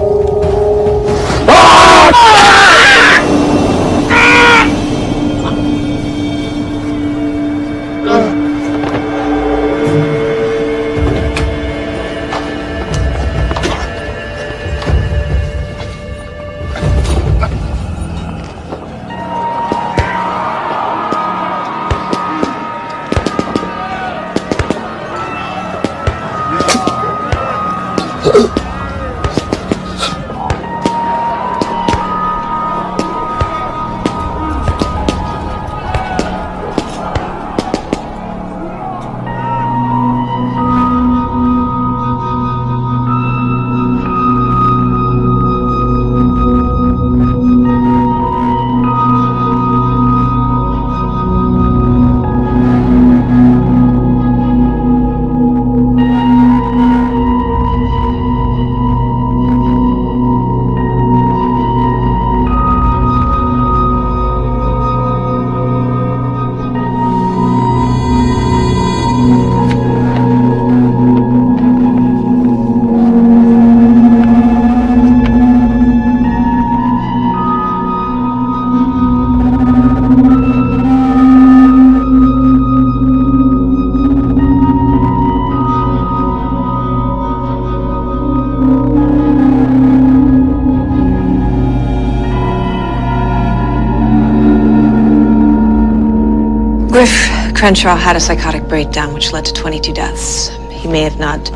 Griff Crenshaw had a psychotic breakdown which led to 22 deaths. He may have not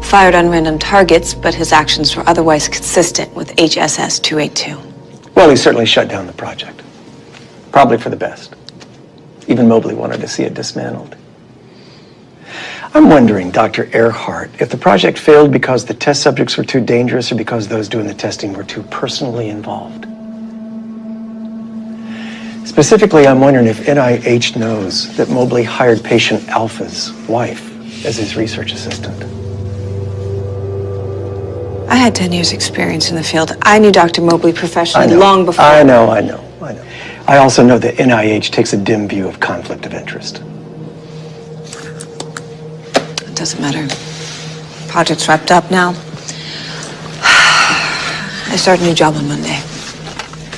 fired on random targets, but his actions were otherwise consistent with HSS 282. Well, he certainly shut down the project. Probably for the best. Even Mobley wanted to see it dismantled. I'm wondering, Dr. Earhart, if the project failed because the test subjects were too dangerous or because those doing the testing were too personally involved. Specifically, I'm wondering if NIH knows that Mobley hired patient Alpha's wife as his research assistant. I had 10 years experience in the field. I knew Dr. Mobley professionally long before. I know. I also know that NIH takes a dim view of conflict of interest. It doesn't matter. Project's wrapped up now. I start a new job on Monday.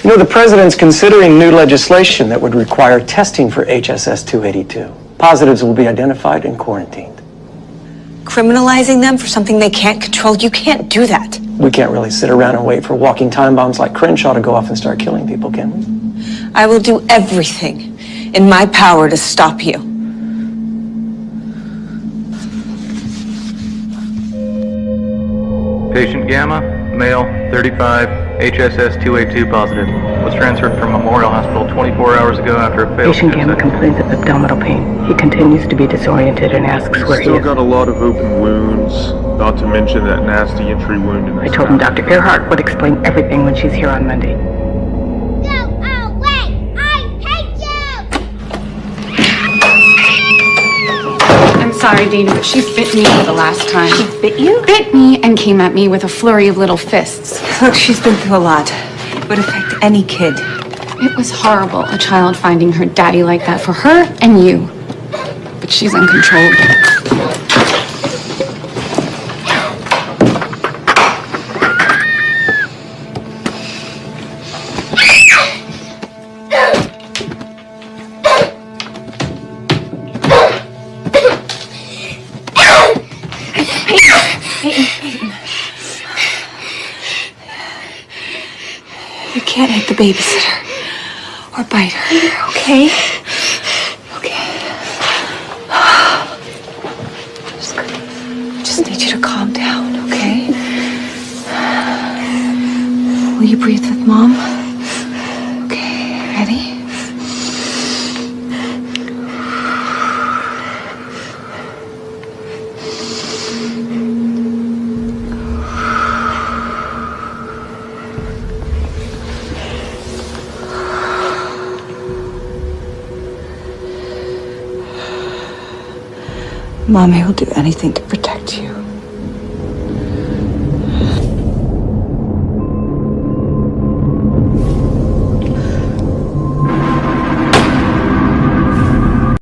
You know, the president's considering new legislation that would require testing for HSS 282. Positives will be identified and quarantined. Criminalizing them for something they can't control, you can't do that. We can't really sit around and wait for walking time bombs like Crenshaw to go off and start killing people, can we? I will do everything in my power to stop you. Patient Gamma, male, 35, HSS 282 positive. Was transferred from Memorial Hospital 24 hours ago after a failed Patient Gamma complains of abdominal pain. He continues to be disoriented and asks where he Still is. got a lot of open wounds, not to mention that nasty entry wound in the I told him Dr. Earhart would explain everything when she's here on Monday. I'm sorry, Dana, but she bit me the last time. She bit you? Bit me and came at me with a flurry of little fists. Look, she's been through a lot. It would affect any kid. It was horrible, a child finding her daddy like that for her and you. But she's uncontrolled. You can't hit the babysitter or bite her, okay? Just need you to calm down, okay? Will you breathe with Mom? Okay, ready? Mommy will do anything to protect you.